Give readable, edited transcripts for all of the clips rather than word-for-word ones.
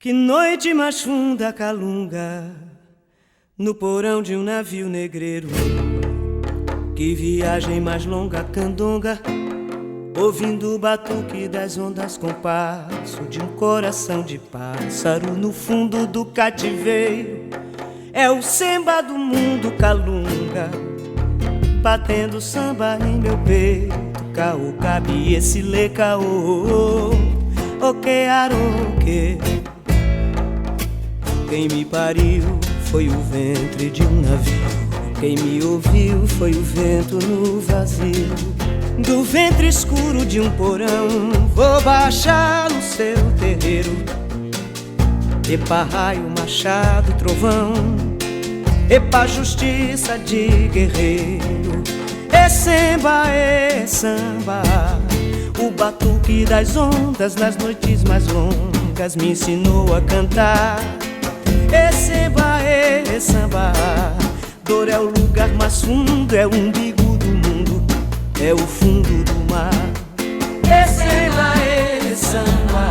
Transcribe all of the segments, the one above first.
Que noite mais funda calunga no porão de um navio negreiro. Que viagem mais longa candonga, ouvindo o batuque das ondas, compasso de um coração de pássaro no fundo do cativeiro. É o samba do mundo calunga, batendo samba em meu peito. Caô, cabe esse lê caô, o que aroque. Quem me pariu foi o ventre de um navio, quem me ouviu foi o vento no vazio. Do ventre escuro de um porão vou baixar no seu terreiro. Epa raio, machado, trovão, epa justiça de guerreiro. É samba, o batuque das ondas nas noites mais longas me ensinou a cantar. É samba, dor é o lugar mais fundo, é o umbigo do mundo, é o fundo do mar. É samba,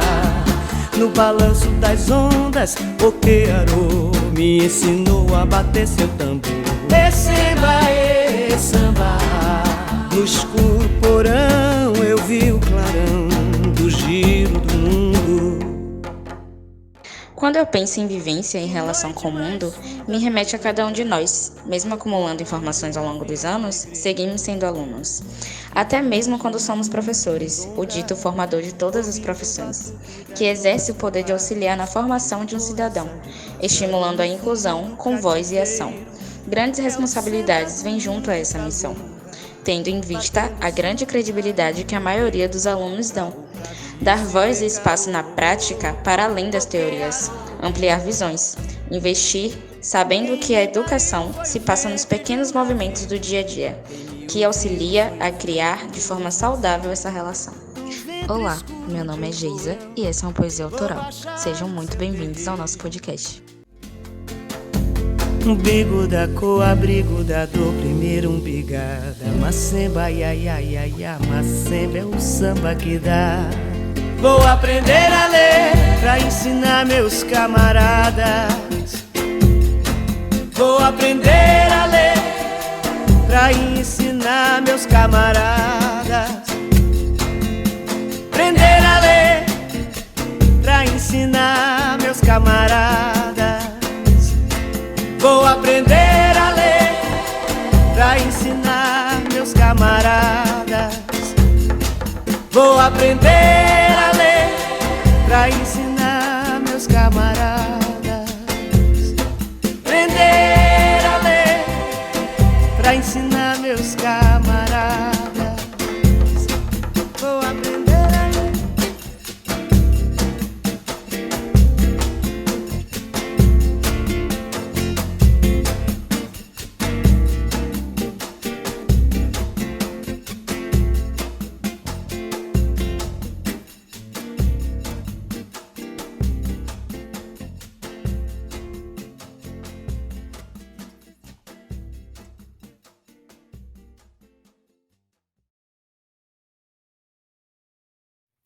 no balanço das ondas, o que arô me ensinou a bater seu tambor. É samba, no escuro porão eu vi o clarão do giro do mundo. Quando eu penso em vivência em relação com o mundo, me remete a cada um de nós. Mesmo acumulando informações ao longo dos anos, seguimos sendo alunos. Até mesmo quando somos professores, o dito formador de todas as profissões, que exerce o poder de auxiliar na formação de um cidadão, estimulando a inclusão com voz e ação. Grandes responsabilidades vêm junto a essa missão, tendo em vista a grande credibilidade que a maioria dos alunos dão. Dar voz e espaço na prática para além das teorias, ampliar visões, investir sabendo que a educação se passa nos pequenos movimentos do dia a dia, que auxilia a criar de forma saudável essa relação. Olá, meu nome é Geisa e essa é uma poesia autoral. Sejam muito bem-vindos ao nosso podcast. Umbigo da cor, abrigo da dor, primeiro umbigada. Macemba, ia, macemba é o samba que dá. Vou aprender a ler pra ensinar meus camaradas. Vou aprender a ler pra ensinar meus camaradas. Aprender a ler pra ensinar meus camaradas. Vou aprender a ler pra ensinar meus camaradas. Vou aprender a ler pra ensinar meus camaradas. Aprender a ler pra ensinar meus camaradas. Vou aprender a ler.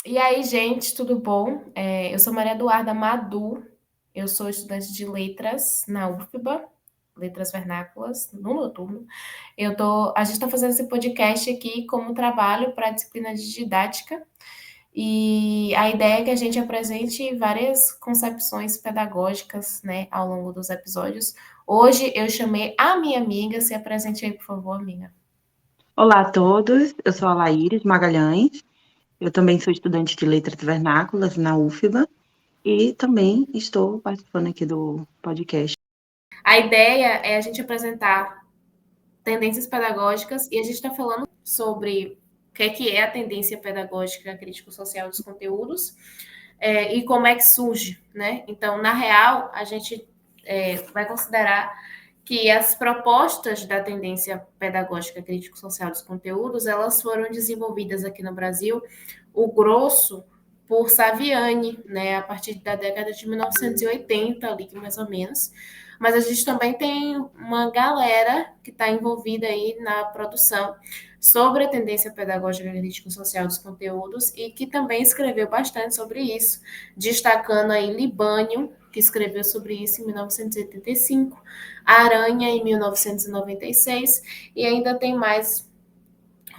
E aí, gente, tudo bom? Eu sou Maria Eduarda Madu, eu sou estudante de letras na UFBA, Letras Vernáculas, no noturno. A gente está fazendo esse podcast aqui como trabalho para a disciplina de didática, e a ideia é que a gente apresente várias concepções pedagógicas, né, ao longo dos episódios. Hoje eu chamei a minha amiga, se apresente aí, por favor, amiga. Olá a todos, eu sou a Laíris Magalhães, eu também sou estudante de Letras Vernáculas na UFBA e também estou participando aqui do podcast. A ideia é a gente apresentar tendências pedagógicas e a gente está falando sobre o que é a tendência pedagógica crítico-social dos conteúdos e como é que surge, né? Então, na real, a gente vai considerar que as propostas da tendência pedagógica crítico-social dos conteúdos, elas foram desenvolvidas aqui no Brasil, o grosso, por Saviani, né, a partir da década de 1980, ali mais ou menos, mas a gente também tem uma galera que está envolvida aí na produção sobre a tendência pedagógica crítico-social dos conteúdos e que também escreveu bastante sobre isso, destacando aí Libânio, que escreveu sobre isso em 1985, Aranha em 1996, e ainda tem mais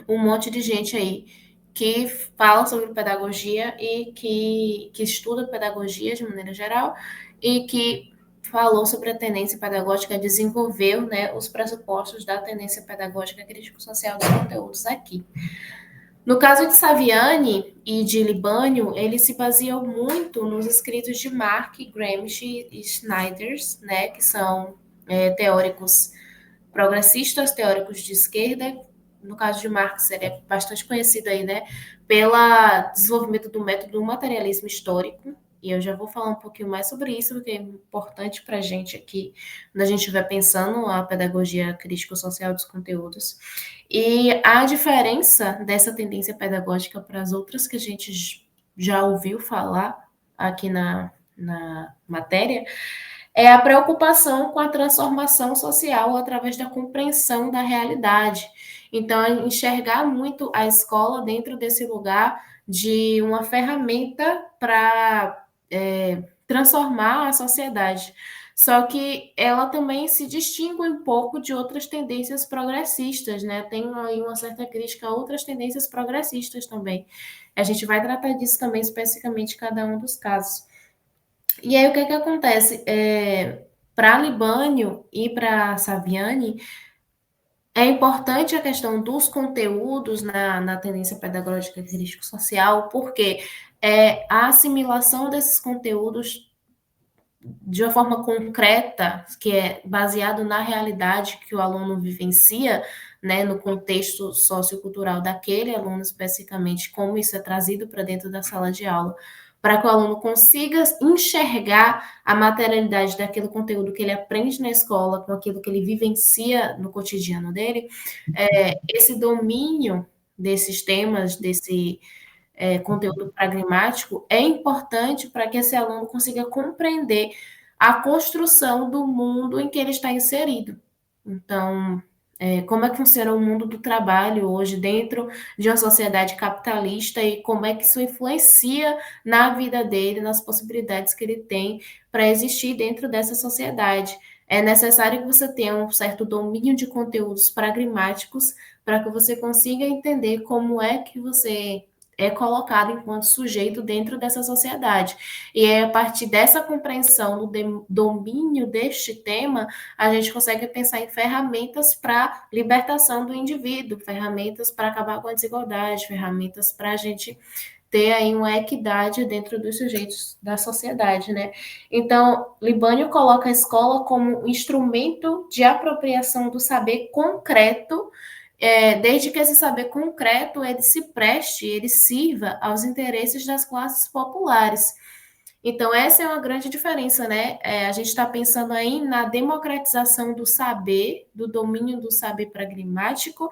um monte de gente aí que fala sobre pedagogia e que estuda pedagogia de maneira geral e que falou sobre a tendência pedagógica, desenvolveu, né, os pressupostos da tendência pedagógica crítico-social dos conteúdos aqui. No caso de Saviani e de Libânio, eles se baseiam muito nos escritos de Marx, Gramsci e Schneiders, né, que são teóricos progressistas, teóricos de esquerda. No caso de Marx, ele é bastante conhecido aí, né, pelo desenvolvimento do método do materialismo histórico, e eu já vou falar um pouquinho mais sobre isso, porque é importante para a gente aqui, quando a gente estiver pensando a pedagogia crítico-social dos conteúdos. E a diferença dessa tendência pedagógica para as outras que a gente já ouviu falar aqui na matéria é a preocupação com a transformação social através da compreensão da realidade. Então, é enxergar muito a escola dentro desse lugar de uma ferramenta para transformar a sociedade. Só que ela também se distingue um pouco de outras tendências progressistas, né? Tem aí uma certa crítica a outras tendências progressistas também. A gente vai tratar disso também especificamente em cada um dos casos. E aí, o que é que acontece? Para Libânio e para Saviani, é importante a questão dos conteúdos na tendência pedagógica crítico-social, porque a assimilação desses conteúdos de uma forma concreta, que é baseado na realidade que o aluno vivencia, né, no contexto sociocultural daquele aluno especificamente, como isso é trazido para dentro da sala de aula, para que o aluno consiga enxergar a materialidade daquele conteúdo que ele aprende na escola, com aquilo que ele vivencia no cotidiano dele, esse domínio desses temas, desse conteúdo pragmático, é importante para que esse aluno consiga compreender a construção do mundo em que ele está inserido. Então, como é que funciona o mundo do trabalho hoje dentro de uma sociedade capitalista e como é que isso influencia na vida dele, nas possibilidades que ele tem para existir dentro dessa sociedade. É necessário que você tenha um certo domínio de conteúdos pragmáticos para que você consiga entender como é que você é colocado enquanto sujeito dentro dessa sociedade. E é a partir dessa compreensão do domínio deste tema, a gente consegue pensar em ferramentas para libertação do indivíduo, ferramentas para acabar com a desigualdade, ferramentas para a gente ter aí uma equidade dentro dos sujeitos da sociedade, né? Então, Libânio coloca a escola como um instrumento de apropriação do saber concreto, desde que esse saber concreto ele se preste, ele sirva aos interesses das classes populares. Então, essa é uma grande diferença, né? A gente está pensando aí na democratização do saber, do domínio do saber pragmático,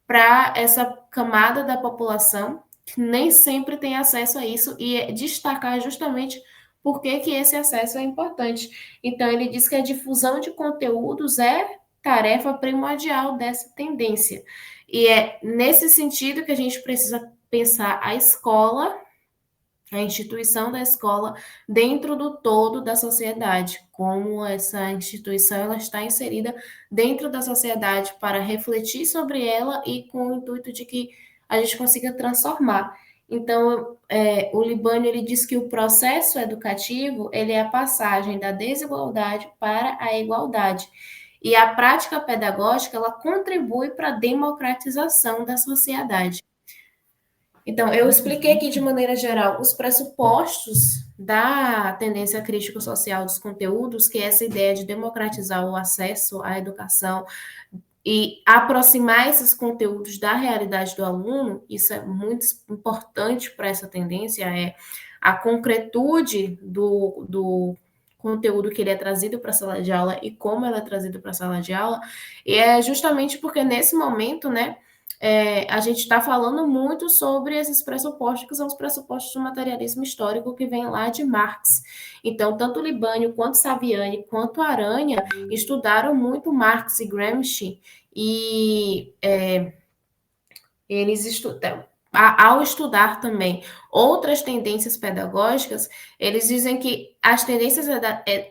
para essa camada da população que nem sempre tem acesso a isso, e destacar justamente por que esse acesso é importante. Então, ele diz que a difusão de conteúdos é tarefa primordial dessa tendência. E é nesse sentido que a gente precisa pensar a escola, a instituição da escola, dentro do todo da sociedade, como essa instituição ela está inserida dentro da sociedade para refletir sobre ela e com o intuito de que a gente consiga transformar. Então, o Libânio ele diz que o processo educativo ele é a passagem da desigualdade para a igualdade. E a prática pedagógica ela contribui para a democratização da sociedade. Então, eu expliquei aqui de maneira geral os pressupostos da tendência crítico-social dos conteúdos, que é essa ideia de democratizar o acesso à educação e aproximar esses conteúdos da realidade do aluno. Isso é muito importante para essa tendência, é a concretude do conteúdo que ele é trazido para a sala de aula e como ele é trazido para a sala de aula, e é justamente porque nesse momento, né, a gente está falando muito sobre esses pressupostos, que são os pressupostos do materialismo histórico que vem lá de Marx. Então, tanto Libânio, quanto Saviani, quanto Aranha estudaram muito Marx e Gramsci, e eles estudam. Ao estudar também outras tendências pedagógicas, eles dizem que as tendências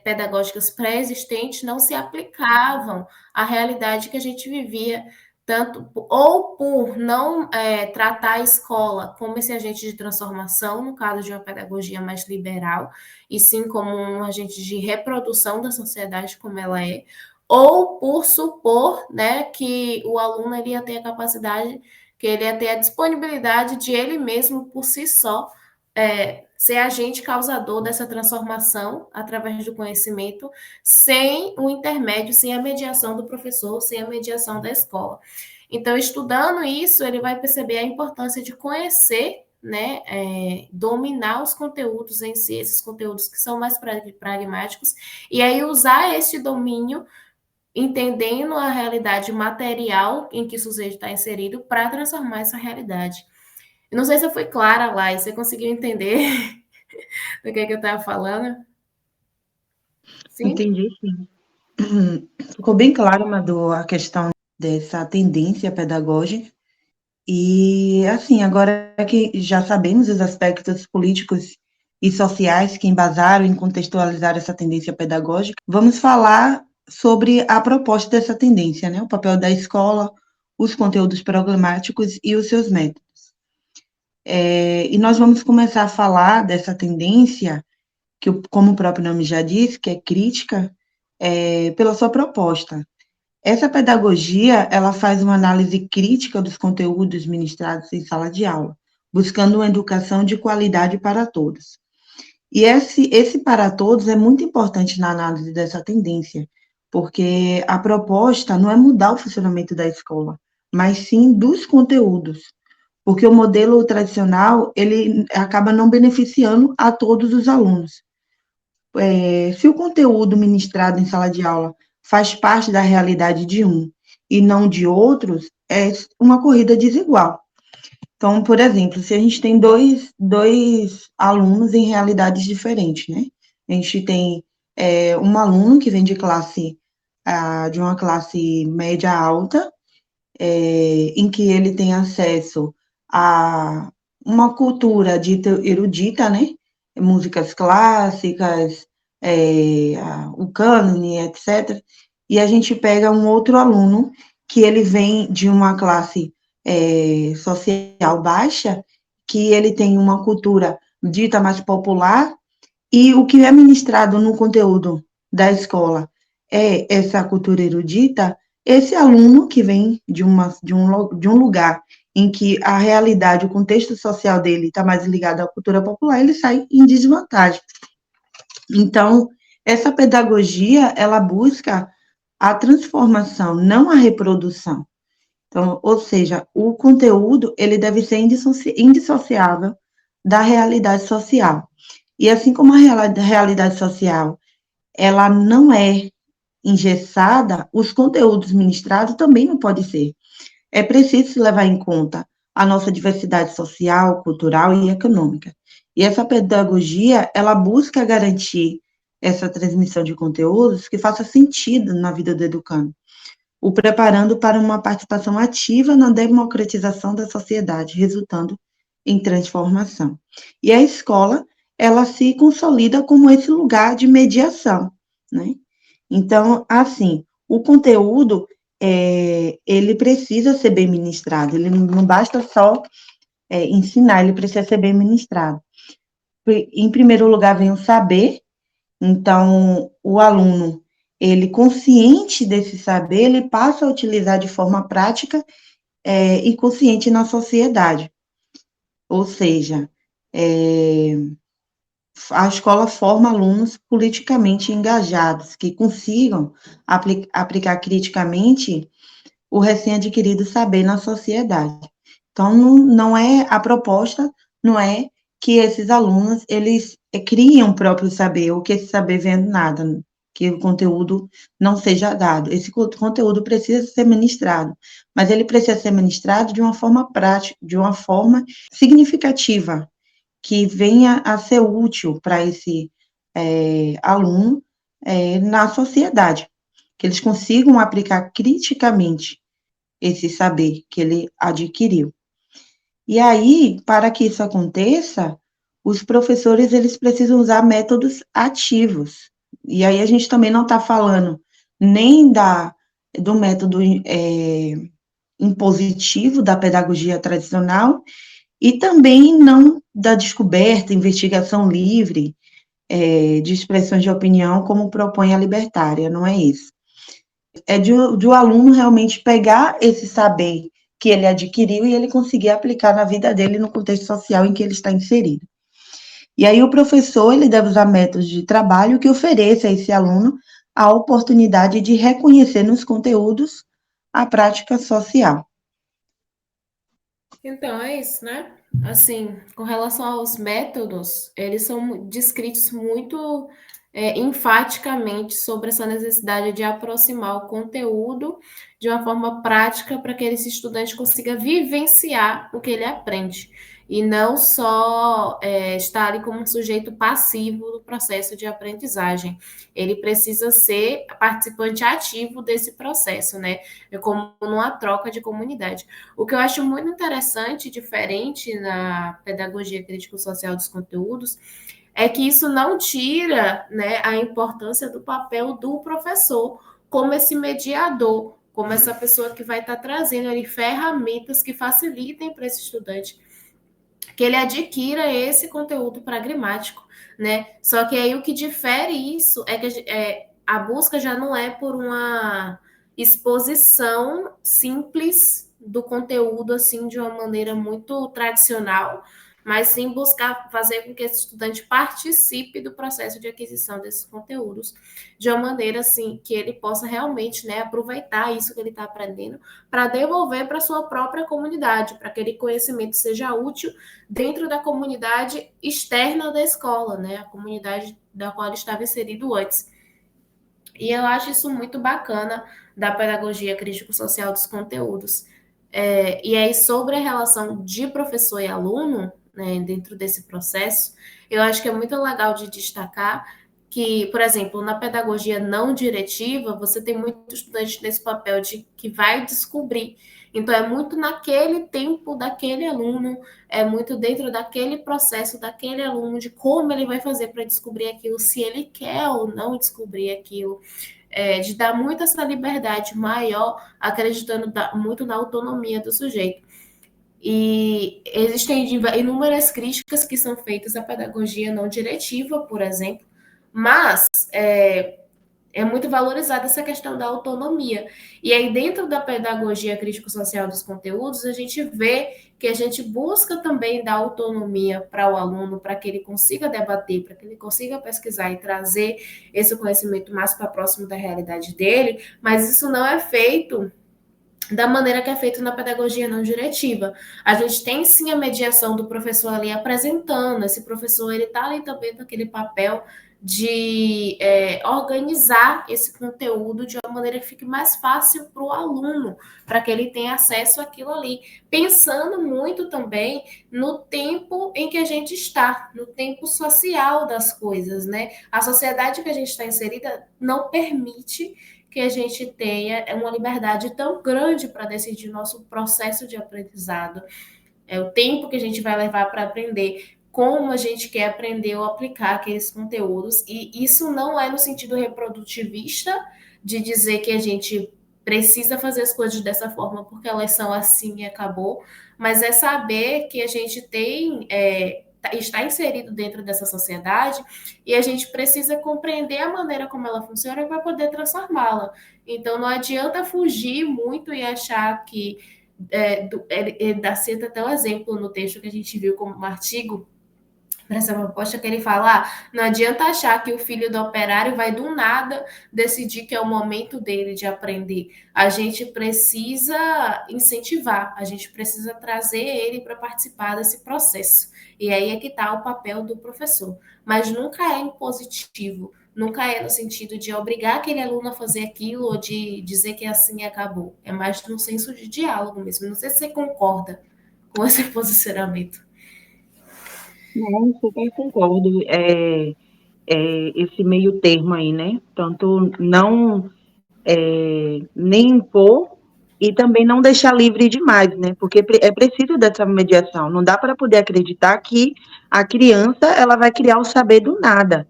pedagógicas pré-existentes não se aplicavam à realidade que a gente vivia, tanto ou por não tratar a escola como esse agente de transformação, no caso de uma pedagogia mais liberal, e sim como um agente de reprodução da sociedade como ela é, ou por supor, né, que o aluno ele ia ter a capacidade, que ele ia ter a disponibilidade de ele mesmo, por si só, ser agente causador dessa transformação através do conhecimento, sem o intermédio, sem a mediação do professor, sem a mediação da escola. Então, estudando isso, ele vai perceber a importância de conhecer, né, dominar os conteúdos em si, esses conteúdos que são mais pragmáticos, e aí usar esse domínio entendendo a realidade material em que o sujeito está inserido para transformar essa realidade. Eu não sei se eu fui clara lá, e você conseguiu entender do que eu estava falando? Sim? Entendi, sim. Ficou bem claro, Madu, a questão dessa tendência pedagógica. E, assim, agora que já sabemos os aspectos políticos e sociais que embasaram e contextualizaram essa tendência pedagógica, vamos falar sobre a proposta dessa tendência, né? O papel da escola, os conteúdos programáticos e os seus métodos. E nós vamos começar a falar dessa tendência, que, como o próprio nome já diz, que é crítica, pela sua proposta. Essa pedagogia, ela faz uma análise crítica dos conteúdos ministrados em sala de aula, buscando uma educação de qualidade para todos. E esse para todos é muito importante na análise dessa tendência, porque a proposta não é mudar o funcionamento da escola, mas sim dos conteúdos, porque o modelo tradicional, ele acaba não beneficiando a todos os alunos. Se o conteúdo ministrado em sala de aula faz parte da realidade de um e não de outros, é uma corrida desigual. Então, por exemplo, se a gente tem dois alunos em realidades diferentes, né? A gente tem um aluno que vem de uma classe média alta, em que ele tem acesso a uma cultura dita erudita, né? Músicas clássicas, o cânone, etc. E a gente pega um outro aluno que ele vem de uma classe social baixa, que ele tem uma cultura dita mais popular, e o que é ministrado no conteúdo da escola é essa cultura erudita. Esse aluno que vem de um lugar em que a realidade, o contexto social dele está mais ligado à cultura popular, ele sai em desvantagem. Então, essa pedagogia, ela busca a transformação, não a reprodução. Então, ou seja, o conteúdo, ele deve ser indissociável da realidade social. E assim como a realidade social, ela não é engessada, os conteúdos ministrados também não podem ser. É preciso se levar em conta a nossa diversidade social, cultural e econômica. E essa pedagogia, ela busca garantir essa transmissão de conteúdos que faça sentido na vida do educando, o preparando para uma participação ativa na democratização da sociedade, resultando em transformação. E a escola, ela se consolida como esse lugar de mediação, né? Então, assim, o conteúdo, ele precisa ser bem ministrado, ele não basta só ensinar, ele precisa ser bem ministrado. Em primeiro lugar, vem o saber, então, o aluno, ele consciente desse saber, ele passa a utilizar de forma prática e consciente na sociedade. Ou seja, a escola forma alunos politicamente engajados, que consigam aplicar criticamente o recém-adquirido saber na sociedade. Então, não é a proposta, não é que esses alunos, eles criem o próprio saber, ou que esse saber venha do nada. que o conteúdo não seja dado. Esse conteúdo precisa ser ministrado, mas ele precisa ser ministrado de uma forma prática, de uma forma significativa, que venha a ser útil para esse aluno na sociedade, que eles consigam aplicar criticamente esse saber que ele adquiriu. E aí, para que isso aconteça, os professores eles precisam usar métodos ativos. E aí a gente também não está falando nem do método impositivo da pedagogia tradicional e também não da descoberta, investigação livre, de expressões de opinião, como propõe a libertária, não é isso. É de o aluno realmente pegar esse saber que ele adquiriu e ele conseguir aplicar na vida dele no contexto social em que ele está inserido. E aí o professor ele deve usar métodos de trabalho que ofereça a esse aluno a oportunidade de reconhecer nos conteúdos a prática social. Então, é isso, né? Assim, com relação aos métodos, eles são descritos muito enfaticamente sobre essa necessidade de aproximar o conteúdo de uma forma prática para que esse estudante consiga vivenciar o que ele aprende e não só estar ali como um sujeito passivo do processo de aprendizagem. Ele precisa ser participante ativo desse processo, né? É como numa troca de comunidade. O que eu acho muito interessante e diferente na pedagogia crítico-social dos conteúdos é que isso não tira, né, a importância do papel do professor como esse mediador, como essa pessoa que vai estar trazendo ali ferramentas que facilitem para esse estudante que ele adquira esse conteúdo pragmático, né? Só que aí o que difere isso é que a busca já não é por uma exposição simples do conteúdo assim de uma maneira muito tradicional, mas sim buscar fazer com que esse estudante participe do processo de aquisição desses conteúdos de uma maneira assim que ele possa realmente, né, aproveitar isso que ele está aprendendo para devolver para a sua própria comunidade, para que aquele conhecimento seja útil dentro da comunidade externa da escola, né, a comunidade da qual ele estava inserido antes. E eu acho isso muito bacana da pedagogia crítico-social dos conteúdos. E aí, sobre a relação de professor e aluno, né, dentro desse processo, eu acho que é muito legal de destacar que, por exemplo, na pedagogia não diretiva, você tem muito estudante nesse papel de que vai descobrir. Então, é muito naquele tempo daquele aluno, é muito dentro daquele processo daquele aluno, de como ele vai fazer para descobrir aquilo, se ele quer ou não descobrir aquilo, de dar muito essa liberdade maior, acreditando muito na autonomia do sujeito. E existem inúmeras críticas que são feitas à pedagogia não diretiva, por exemplo, mas é muito valorizada essa questão da autonomia. E aí, dentro da pedagogia crítico-social dos conteúdos, a gente vê que a gente busca também dar autonomia para o aluno, para que ele consiga debater, para que ele consiga pesquisar e trazer esse conhecimento mais para próximo da realidade dele, mas isso não é feito da maneira que é feito na pedagogia não diretiva. A gente tem sim a mediação do professor ali apresentando, esse professor ele está ali também naquele papel de organizar esse conteúdo de uma maneira que fique mais fácil para o aluno, para que ele tenha acesso àquilo ali, pensando muito também no tempo em que a gente está, no tempo social das coisas, né? A sociedade que a gente está inserida não permite que a gente tenha uma liberdade tão grande para decidir nosso processo de aprendizado, o tempo que a gente vai levar para aprender, como a gente quer aprender ou aplicar aqueles conteúdos, e isso não é no sentido reprodutivista, de dizer que a gente precisa fazer as coisas dessa forma porque elas são assim e acabou, mas é saber que a gente está inserido dentro dessa sociedade e a gente precisa compreender a maneira como ela funciona para poder transformá-la. Então, não adianta fugir muito e achar que ele cita até o exemplo no texto que a gente viu como um artigo para essa proposta que ele fala, não adianta achar que o filho do operário vai do nada decidir que é o momento dele de aprender. A gente precisa incentivar, a gente precisa trazer ele para participar desse processo. E aí é que está o papel do professor. Mas nunca é impositivo, nunca é no sentido de obrigar aquele aluno a fazer aquilo ou de dizer que é assim e acabou. É mais no senso de diálogo mesmo. Não sei se você concorda com esse posicionamento. Não, super concordo. Esse meio termo aí, né? Tanto não nem impor e também não deixar livre demais, né? Porque é preciso dessa mediação. Não dá para poder acreditar que a criança ela vai criar o saber do nada.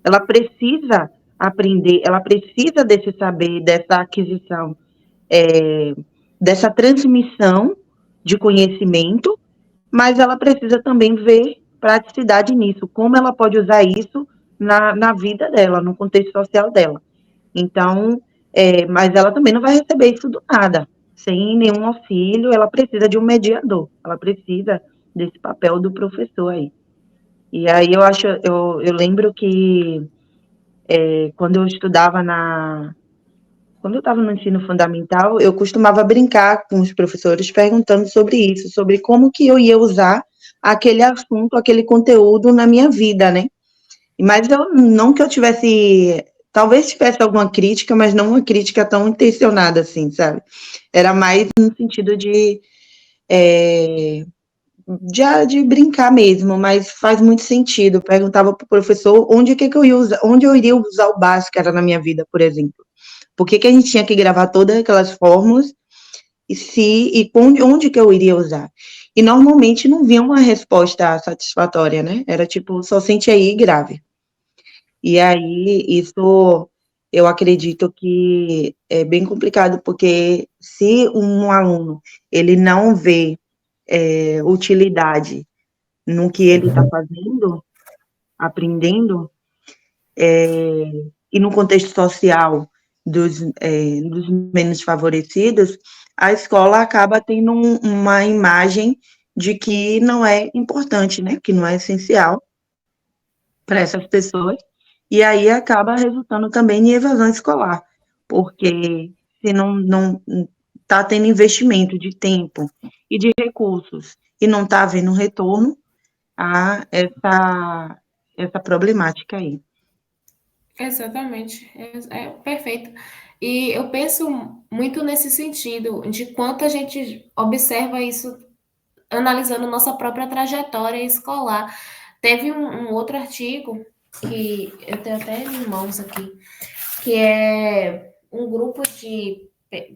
Ela precisa aprender, ela precisa desse saber, dessa aquisição, é, dessa transmissão de conhecimento, mas ela precisa também ver praticidade nisso, como ela pode usar isso na vida dela, no contexto social dela. Então, mas ela também não vai receber isso do nada, sem nenhum auxílio, ela precisa de um mediador, ela precisa desse papel do professor aí. E aí eu lembro que quando eu estudava quando eu estava no ensino fundamental, eu costumava brincar com os professores perguntando sobre isso, sobre como que eu ia usar aquele assunto, aquele conteúdo na minha vida, né? Mas eu não que eu tivesse, talvez tivesse alguma crítica, mas não uma crítica tão intencionada assim, sabe? Era mais no sentido de brincar mesmo, mas faz muito sentido. Eu perguntava para o professor onde que eu ia usar, onde eu iria usar o Bhaskara na minha vida, por exemplo. Por que a gente tinha que gravar todas aquelas fórmulas onde que eu iria usar? E normalmente não vinha uma resposta satisfatória, né? Era tipo, só sente aí e grave. E aí, isso eu acredito que é bem complicado, porque se um aluno ele não vê utilidade no que ele está fazendo, aprendendo, e no contexto social dos menos favorecidos, a escola acaba tendo uma imagem de que não é importante, né? Que não é essencial para essas pessoas, e aí acaba resultando também em evasão escolar, porque se não está tendo investimento de tempo e de recursos e não está havendo retorno a essa problemática aí. Exatamente, é perfeito. E eu penso muito nesse sentido, de quanto a gente observa isso analisando nossa própria trajetória escolar. Teve um outro artigo que eu tenho até em mãos aqui, que é um grupo de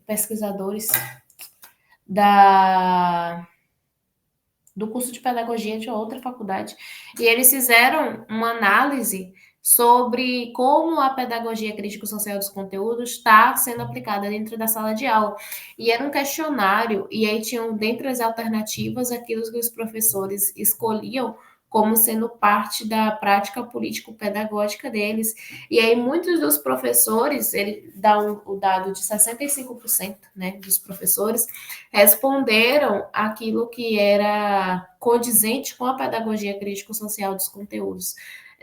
pesquisadores da do curso de pedagogia de outra faculdade, e eles fizeram uma análise sobre como a pedagogia crítico-social dos conteúdos está sendo aplicada dentro da sala de aula. E era um questionário, e aí tinham, dentre as alternativas, aquilo que os professores escolhiam como sendo parte da prática político-pedagógica deles. E aí muitos dos professores, ele dá o dado de 65%, né, dos professores, responderam aquilo que era condizente com a pedagogia crítico-social dos conteúdos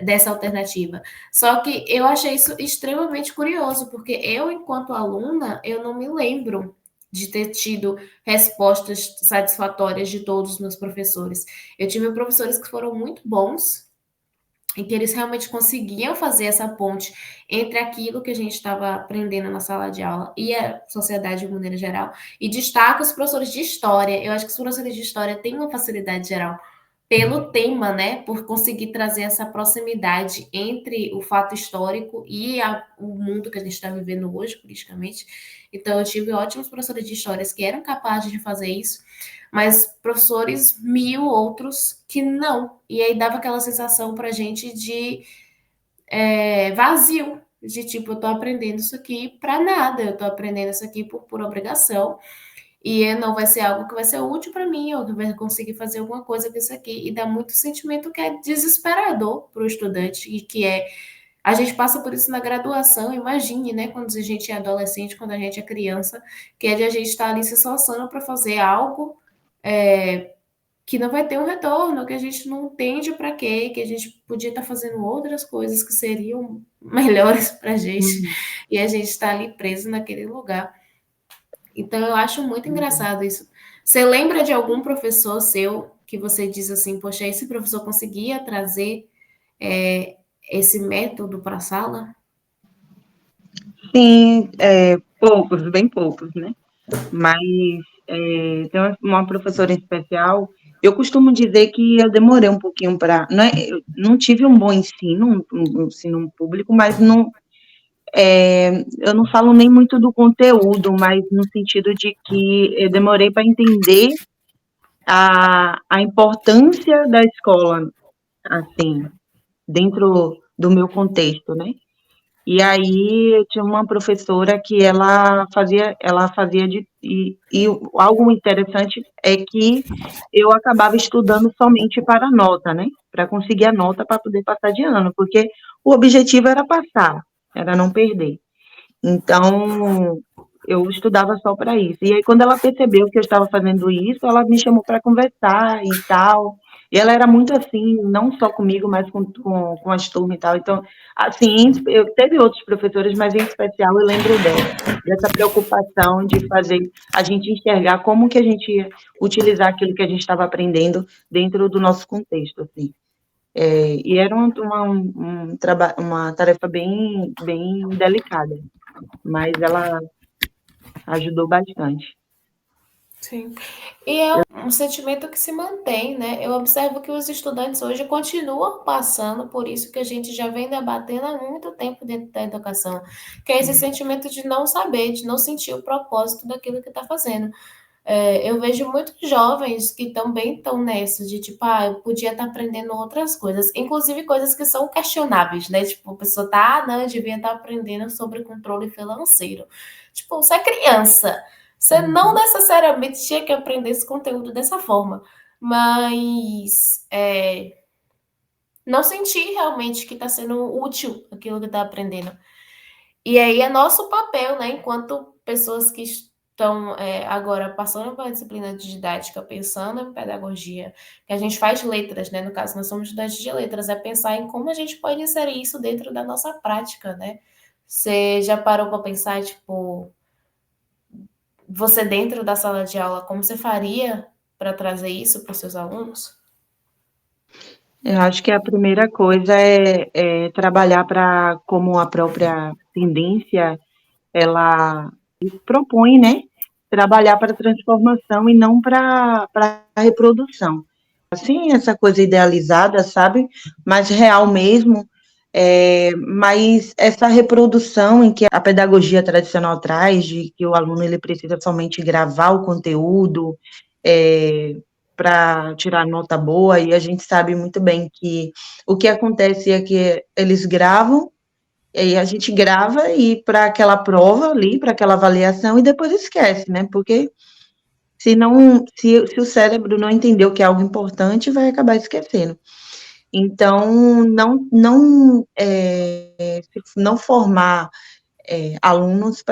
dessa alternativa. Só que eu achei isso extremamente curioso, porque eu, enquanto aluna, eu não me lembro de ter tido respostas satisfatórias de todos os meus professores. Eu tive professores que foram muito bons, em que eles realmente conseguiam fazer essa ponte entre aquilo que a gente estava aprendendo na sala de aula e a sociedade de maneira geral. E destaca os professores de história. Eu acho que os professores de história têm uma facilidade geral pelo tema, né, por conseguir trazer essa proximidade entre o fato histórico e o mundo que a gente está vivendo hoje, politicamente. Então, eu tive ótimos professores de histórias que eram capazes de fazer isso, mas professores mil outros que não. E aí dava aquela sensação para a gente de vazio, de tipo, eu estou aprendendo isso aqui para nada, eu estou aprendendo isso aqui por obrigação, e não vai ser algo que vai ser útil para mim, ou que vai conseguir fazer alguma coisa com isso aqui, e dá muito sentimento que é desesperador para o estudante, e que a gente passa por isso na graduação, imagine, né, quando a gente é adolescente, quando a gente é criança, que é de a gente estar ali se esforçando para fazer algo que não vai ter um retorno, que a gente não entende para quê, que a gente podia estar fazendo outras coisas que seriam melhores para a gente, Uhum. e a gente está ali preso naquele lugar. Então, eu acho muito engraçado isso. Você lembra de algum professor seu que você diz assim, poxa, esse professor conseguia trazer esse método para a sala? Sim, poucos, bem poucos, né? Mas tem uma professora em especial. Eu costumo dizer que eu demorei um pouquinho para. Não, eu não tive um bom ensino, um ensino público, mas não, eu não falo nem muito do conteúdo, mas no sentido de que eu demorei para entender a importância da escola, assim, dentro do meu contexto, né? E aí eu tinha uma professora que ela fazia e algo interessante é que eu acabava estudando somente para a nota, né? Para conseguir a nota para poder passar de ano, porque o objetivo era passar, era não perder. Então, eu estudava só para isso. E aí, quando ela percebeu que eu estava fazendo isso, ela me chamou para conversar e tal. E ela era muito assim, não só comigo, mas com as turmas e tal. Então, assim, eu teve outros professores, mas em especial eu lembro dela, dessa preocupação de fazer a gente enxergar como que a gente ia utilizar aquilo que a gente estava aprendendo dentro do nosso contexto, assim. E era uma tarefa bem delicada, mas ela ajudou bastante. Sim. E é um sentimento que se mantém, né? Eu observo que os estudantes hoje continuam passando por isso que a gente já vem debatendo há muito tempo dentro da educação, que é esse sentimento de não saber, de não sentir o propósito daquilo que está fazendo. Eu vejo muitos jovens que também estão nessa, de tipo, eu podia estar aprendendo outras coisas, inclusive coisas que são questionáveis, né? Tipo, a pessoa tá, não, eu devia estar aprendendo sobre controle financeiro. Tipo, você é criança, você não Uhum. necessariamente tinha que aprender esse conteúdo dessa forma, mas não sentir realmente que está sendo útil aquilo que está aprendendo. E aí é nosso papel, né, enquanto pessoas que estão agora passando pela disciplina de didática, pensando em pedagogia, que a gente faz letras, né? No caso, nós somos estudantes de letras, é pensar em como a gente pode inserir isso dentro da nossa prática, né? Você já parou para pensar, tipo, você dentro da sala de aula, como você faria para trazer isso para os seus alunos? Eu acho que a primeira coisa é trabalhar para, como a própria tendência ela propõe, né? Trabalhar para transformação e não para reprodução. Assim, essa coisa idealizada, sabe? Mais real mesmo. Mas essa reprodução em que a pedagogia tradicional traz, de que o aluno ele precisa somente gravar o conteúdo para tirar nota boa, e a gente sabe muito bem que o que acontece é que eles gravam, e aí a gente grava e para aquela prova ali, para aquela avaliação, e depois esquece, né? Porque se o cérebro não entendeu que é algo importante, vai acabar esquecendo. Então, não formar alunos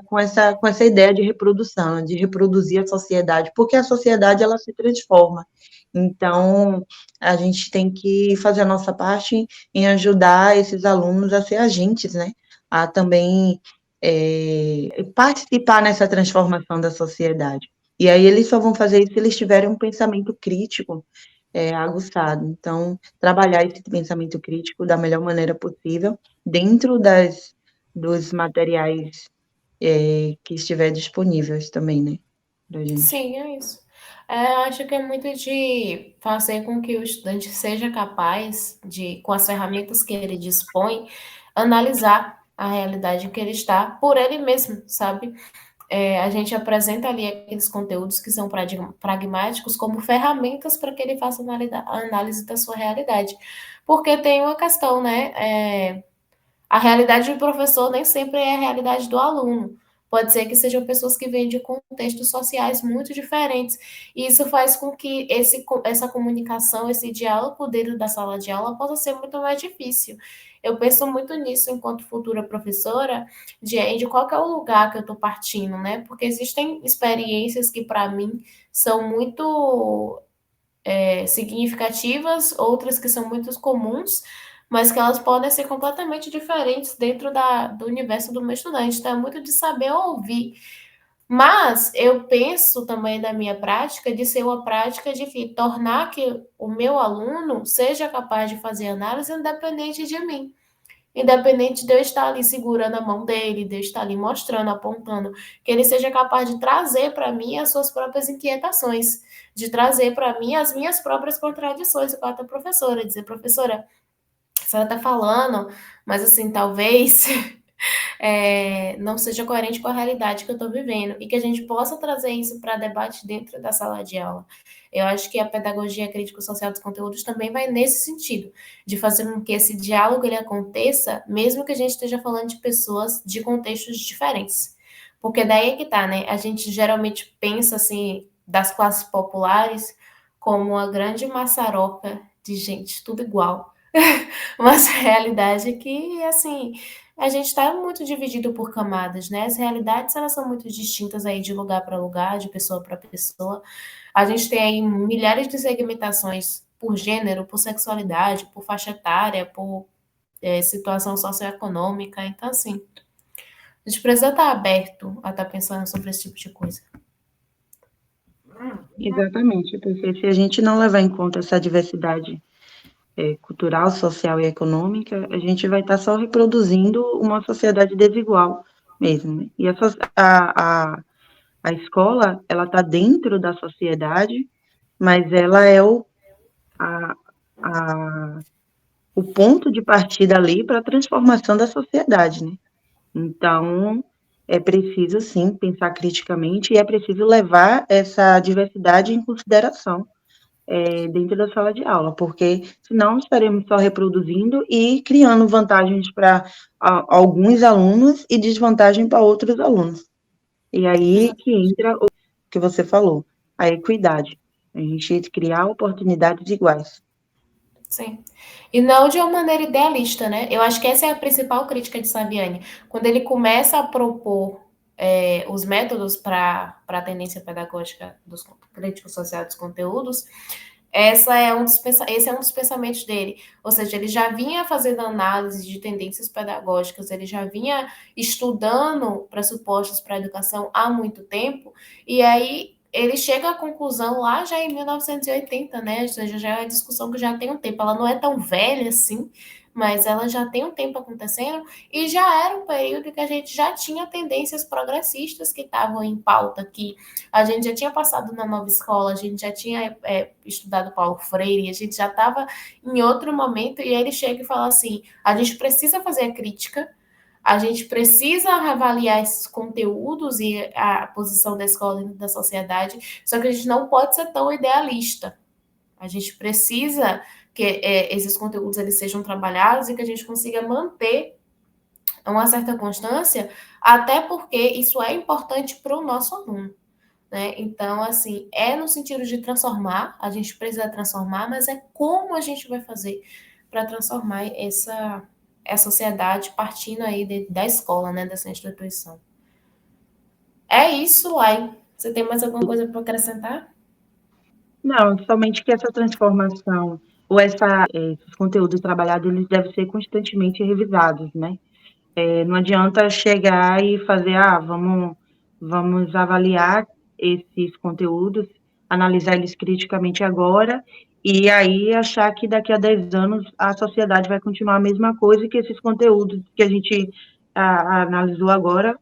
com essa ideia de reprodução, de reproduzir a sociedade, porque a sociedade ela se transforma. Então, a gente tem que fazer a nossa parte em ajudar esses alunos a ser agentes, né? A também participar nessa transformação da sociedade. E aí eles só vão fazer isso se eles tiverem um pensamento crítico aguçado. Então, trabalhar esse pensamento crítico da melhor maneira possível, dentro dos materiais que estiver disponíveis também, né, pra gente. Sim, é isso. Acho que é muito de fazer com que o estudante seja capaz de, com as ferramentas que ele dispõe, analisar a realidade em que ele está por ele mesmo, sabe? A gente apresenta ali aqueles conteúdos que são pragmáticos como ferramentas para que ele faça a análise da sua realidade. Porque tem uma questão, né? A realidade do professor nem sempre é a realidade do aluno. Pode ser que sejam pessoas que vêm de contextos sociais muito diferentes. E isso faz com que essa comunicação, esse diálogo dentro da sala de aula possa ser muito mais difícil. Eu penso muito nisso enquanto futura professora, de qual que é o lugar que eu estou partindo, né? Porque existem experiências que, para mim, são muito significativas, outras que são muito comuns, mas que elas podem ser completamente diferentes dentro do universo do meu estudante. Então, é muito de saber ouvir. Mas eu penso também na minha prática de ser uma prática de tornar que o meu aluno seja capaz de fazer análise independente de mim. Independente de eu estar ali segurando a mão dele, de eu estar ali mostrando, apontando, que ele seja capaz de trazer para mim as suas próprias inquietações, de trazer para mim as minhas próprias contradições enquanto a professora, dizer, professora, a senhora está falando, mas assim, talvez não seja coerente com a realidade que eu estou vivendo e que a gente possa trazer isso para debate dentro da sala de aula. Eu acho que a pedagogia crítico-social dos conteúdos também vai nesse sentido, de fazer com que esse diálogo ele aconteça, mesmo que a gente esteja falando de pessoas de contextos diferentes. Porque daí é que tá, né? A gente geralmente pensa assim das classes populares como uma grande maçaroca de gente tudo igual. Mas a realidade é que, assim, a gente está muito dividido por camadas, né? As realidades, elas são muito distintas aí de lugar para lugar, de pessoa para pessoa. A gente tem aí milhares de segmentações por gênero, por sexualidade, por faixa etária, por situação socioeconômica. Então, assim, a gente precisa estar aberto a estar pensando sobre esse tipo de coisa. Exatamente, porque se a gente não levar em conta essa diversidade cultural, social e econômica, a gente vai estar só reproduzindo uma sociedade desigual mesmo, né? E a escola, ela está dentro da sociedade, mas ela é a, a, o ponto de partida ali para a transformação da sociedade, né? Então, é preciso, sim, pensar criticamente e é preciso levar essa diversidade em consideração dentro da sala de aula, porque senão estaremos só reproduzindo e criando vantagens para alguns alunos e desvantagem para outros alunos. E aí que entra o que você falou, a equidade. A gente criar oportunidades iguais. Sim. E não de uma maneira idealista, né? Eu acho que essa é a principal crítica de Saviani. Quando ele começa a propor os métodos para a tendência pedagógica dos críticos sociais dos conteúdos, esse é um dos pensamentos dele. Ou seja, ele já vinha fazendo análise de tendências pedagógicas, ele já vinha estudando pressupostos para a educação há muito tempo, e aí ele chega à conclusão lá já em 1980, né? Ou seja, já é uma discussão que já tem um tempo. Ela não é tão velha assim, mas ela já tem um tempo acontecendo e já era um período que a gente já tinha tendências progressistas que estavam em pauta aqui. A gente já tinha passado na nova escola, a gente já tinha estudado Paulo Freire, a gente já estava em outro momento e ele chega e fala assim: a gente precisa fazer a crítica, a gente precisa avaliar esses conteúdos e a posição da escola dentro da sociedade, só que a gente não pode ser tão idealista. A gente precisa que esses conteúdos eles sejam trabalhados e que a gente consiga manter uma certa constância, até porque isso é importante para o nosso aluno. Né? Então, assim, é no sentido de transformar, a gente precisa transformar, mas é como a gente vai fazer para transformar essa sociedade partindo aí da escola, né, dessa instituição. É isso, Lai. Você tem mais alguma coisa para acrescentar? Não, somente que essa transformação ou esses conteúdos trabalhados, eles devem ser constantemente revisados, né? Não adianta chegar e fazer, vamos avaliar esses conteúdos, analisar eles criticamente agora, e aí achar que daqui a 10 anos a sociedade vai continuar a mesma coisa e que esses conteúdos que a gente analisou agora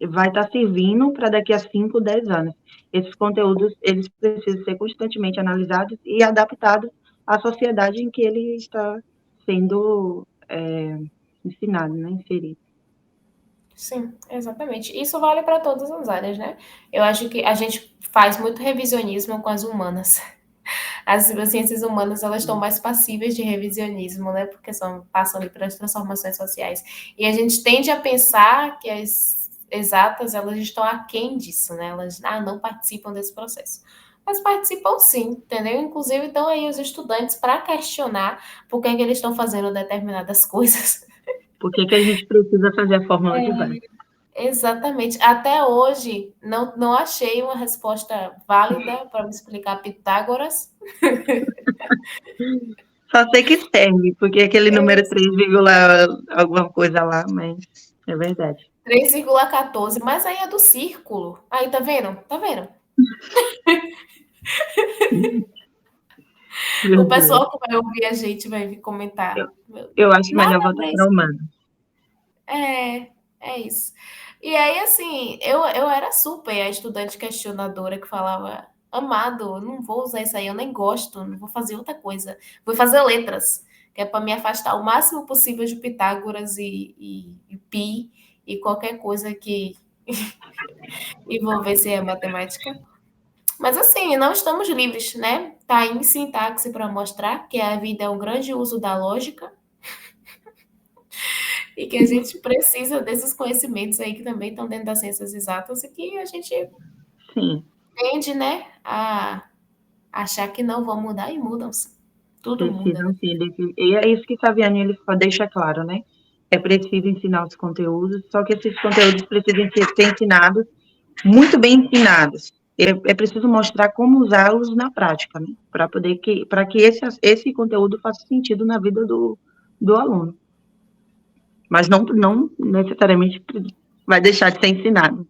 vai estar servindo para daqui a 5, 10 anos. Esses conteúdos, eles precisam ser constantemente analisados e adaptados à sociedade em que ele está sendo ensinado, né, inserido. Sim, exatamente. Isso vale para todas as áreas, né? Eu acho que a gente faz muito revisionismo com as humanas. As ciências humanas, elas estão mais passíveis de revisionismo, né? Porque passam ali pelas transformações sociais. E a gente tende a pensar que as exatas, elas estão aquém disso, né? Elas não participam desse processo. Mas participam sim, entendeu? Inclusive, estão aí os estudantes para questionar por que eles estão fazendo determinadas coisas. Por que a gente precisa fazer a fórmula de Bhatt? Exatamente. Até hoje, não achei uma resposta válida para me explicar Pitágoras. Só sei que serve, porque aquele número 3, alguma coisa lá, mas é verdade. 3,14, mas aí é do círculo. Aí, tá vendo? Tá vendo? Meu O Deus. pessoal que vai ouvir a gente vai vir comentar. Eu acho melhor Nada a voltar ver para isso. o humano. É isso. E aí, assim, eu era super a estudante questionadora que falava, amado, eu não vou usar isso aí, eu nem gosto, não vou fazer outra coisa. Vou fazer letras, que é para me afastar o máximo possível de Pitágoras e Pi e qualquer coisa que envolvesse a matemática. Mas assim, não estamos livres, né? Tá aí em sintaxe para mostrar que a vida é um grande uso da lógica e que a gente precisa desses conhecimentos aí que também estão dentro das ciências exatas e que a gente Sim, tende, né, a achar que não vão mudar e mudam-se. Tudo muda, precisam né? sim. E é isso que Saviani ele deixa claro, né? É preciso ensinar os conteúdos, só que esses conteúdos precisam ser ensinados, muito bem ensinados. É preciso mostrar como usá-los na prática, né? Para que esse conteúdo faça sentido na vida do aluno. Mas não necessariamente vai deixar de ser ensinado.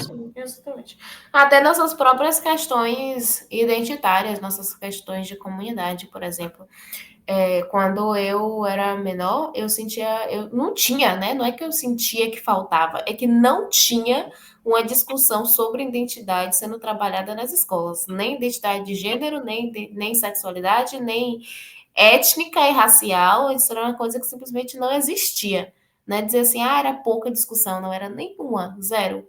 Sim, exatamente. Até nossas próprias questões identitárias, nossas questões de comunidade, por exemplo. Quando eu era menor, eu não tinha, né? Não é que eu sentia que faltava, é que não tinha uma discussão sobre identidade sendo trabalhada nas escolas, nem identidade de gênero, nem sexualidade, nem étnica e racial, isso era uma coisa que simplesmente não existia, né? Dizer assim, era pouca discussão, não era nenhuma, zero.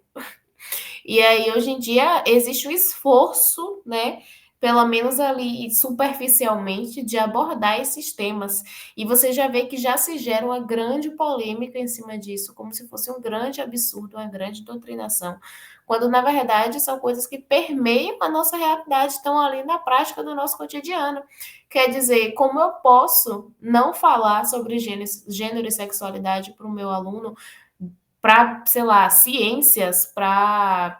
E aí, hoje em dia, existe o esforço, né? Pelo menos ali superficialmente, de abordar esses temas. E você já vê que já se gera uma grande polêmica em cima disso, como se fosse um grande absurdo, uma grande doutrinação. Quando, na verdade, são coisas que permeiam a nossa realidade, estão ali na prática do nosso cotidiano. Quer dizer, como eu posso não falar sobre gênero e sexualidade para o meu aluno, para, sei lá, ciências, para,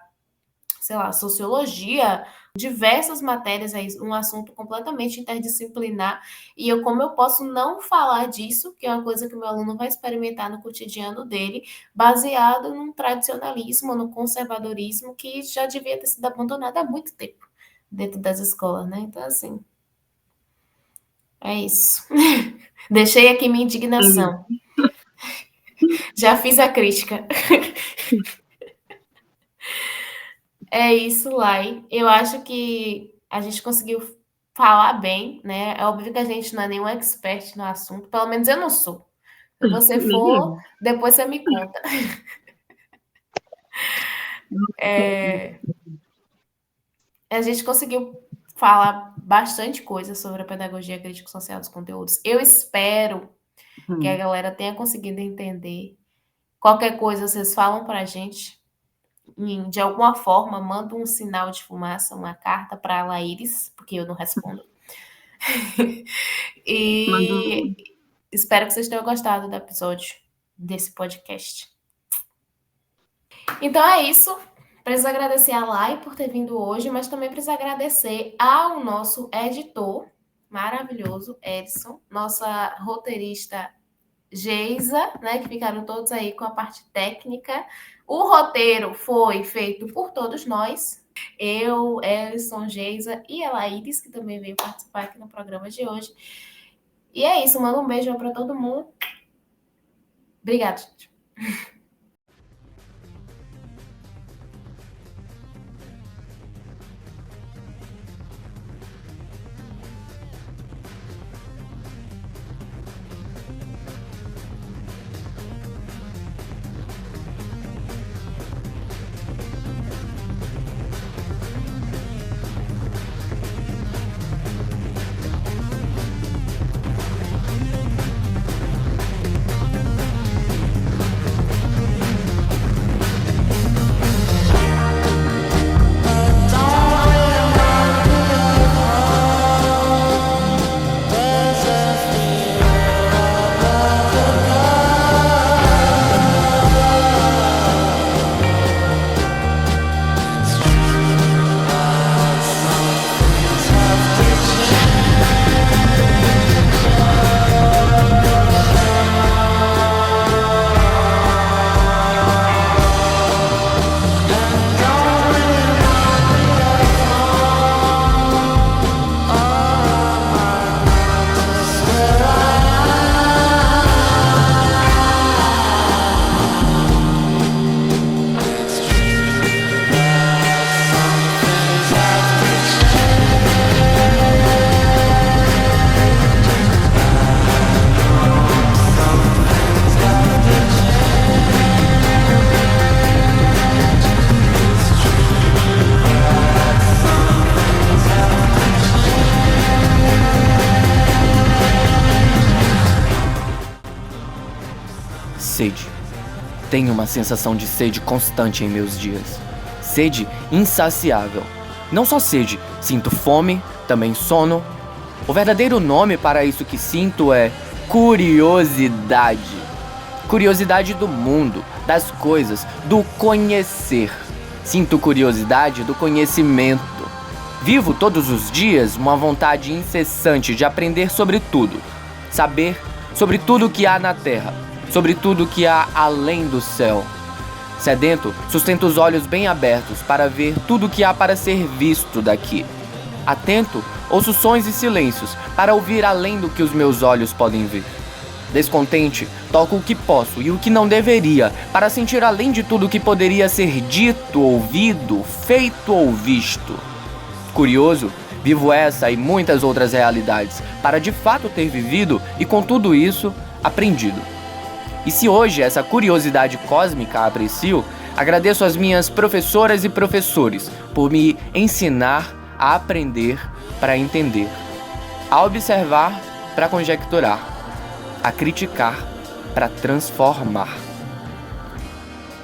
sei lá, sociologia, diversas matérias, é um assunto completamente interdisciplinar, e como eu posso não falar disso, que é uma coisa que o meu aluno vai experimentar no cotidiano dele, baseado num tradicionalismo, no conservadorismo, que já devia ter sido abandonado há muito tempo dentro das escolas, né? Então, assim, é isso. Deixei aqui minha indignação. Já fiz a crítica. É isso, Lai. Eu acho que a gente conseguiu falar bem, né? É óbvio que a gente não é nenhum expert no assunto, pelo menos eu não sou. Se você for, Mesmo. depois você me conta. A gente conseguiu falar bastante coisa sobre a pedagogia crítico-social dos conteúdos. Eu espero que a Hum. galera tenha conseguido entender. Qualquer coisa, vocês falam para a gente. De alguma forma, manda um sinal de fumaça, uma carta para a Laíris, porque eu não respondo. Mando, E espero que vocês tenham gostado do episódio desse podcast. Então é isso. Preciso agradecer a Lai por ter vindo hoje, mas também preciso agradecer ao nosso editor maravilhoso, Edson, nossa roteirista Geisa, né, que ficaram todos aí com a parte técnica. O roteiro foi feito por todos nós. Eu, Elison, Geisa e a Laíris, que também veio participar aqui no programa de hoje. E é isso, manda um beijo para todo mundo. Obrigada, gente. Tenho uma sensação de sede constante em meus dias. Sede insaciável. Não só sede, sinto fome, também sono. O verdadeiro nome para isso que sinto é curiosidade. Curiosidade do mundo, das coisas, do conhecer. Sinto curiosidade do conhecimento. Vivo todos os dias uma vontade incessante de aprender sobre tudo. Saber sobre tudo que há na terra, sobre tudo que há além do céu. Sedento, sustento os olhos bem abertos para ver tudo que há para ser visto daqui. Atento, ouço sons e silêncios para ouvir além do que os meus olhos podem ver. Descontente, toco o que posso e o que não deveria, para sentir além de tudo o que poderia ser dito, ouvido, feito ou visto. Curioso, vivo essa e muitas outras realidades, para de fato ter vivido e com tudo isso, aprendido. E se hoje essa curiosidade cósmica aprecio, agradeço às minhas professoras e professores por me ensinar a aprender para entender, a observar para conjecturar, a criticar para transformar.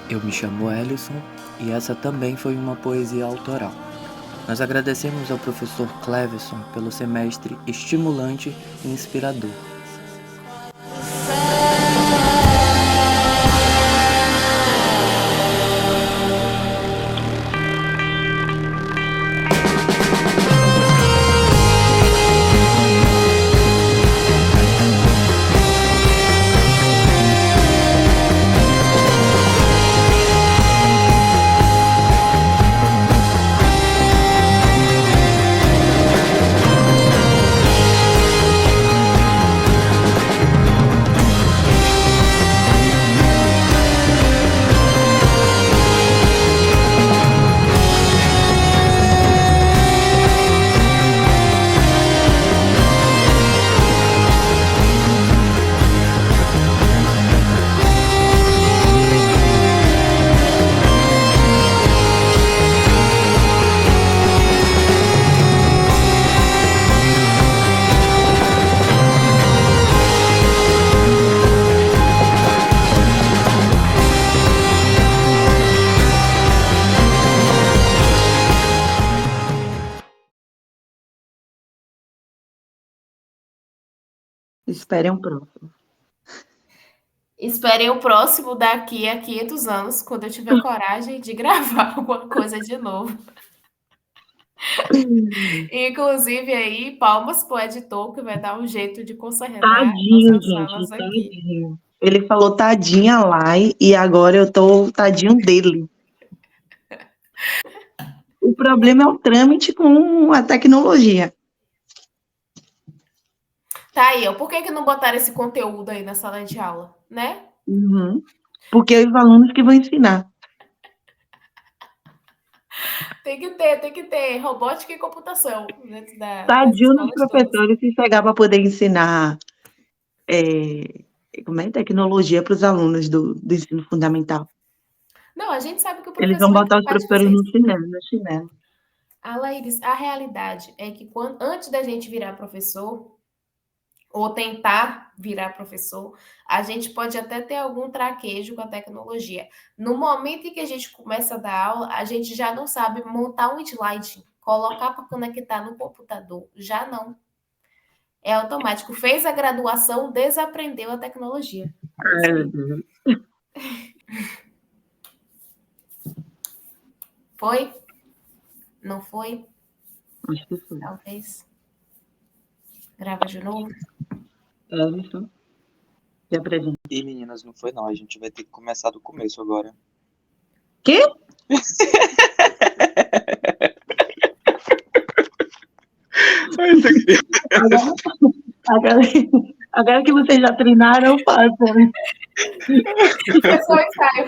Eu me chamo Ellison e essa também foi uma poesia autoral. Nós agradecemos ao professor Cleverson pelo semestre estimulante e inspirador. Esperem o próximo. Esperem o próximo daqui a 500 anos, quando eu tiver coragem de gravar alguma coisa de novo. Inclusive aí, palmas pro editor, que vai dar um jeito de consertar Tadinho, nossas falas gente, aqui. tadinho. Ele falou tadinha lá e agora eu tô tadinho dele. O problema é o trâmite com a tecnologia. Tá aí, ó. Por que não botaram esse conteúdo aí na sala de aula, né? Uhum. Porque os alunos que vão ensinar. Tem que ter robótica e computação dentro das Tadinho dos escolas todas. professores se pegar para poder ensinar como é tecnologia para os alunos do ensino fundamental. Não, a gente sabe que o Eles professor vão é botar os capaz de professores fazer no isso. chinelo. Laíris, a realidade é que antes da gente virar professor, ou tentar virar professor, a gente pode até ter algum traquejo com a tecnologia. No momento em que a gente começa a dar aula, a gente já não sabe montar um slide, colocar para conectar no computador. Já não. É automático. Fez a graduação, desaprendeu a tecnologia. Foi? Não foi? Acho que foi. Talvez. Grava de novo. Ellison, se apresenta. E meninas, não foi não. A gente vai ter que começar do começo agora. Quê? Agora que vocês já treinaram, eu faço. Foi só ensaio.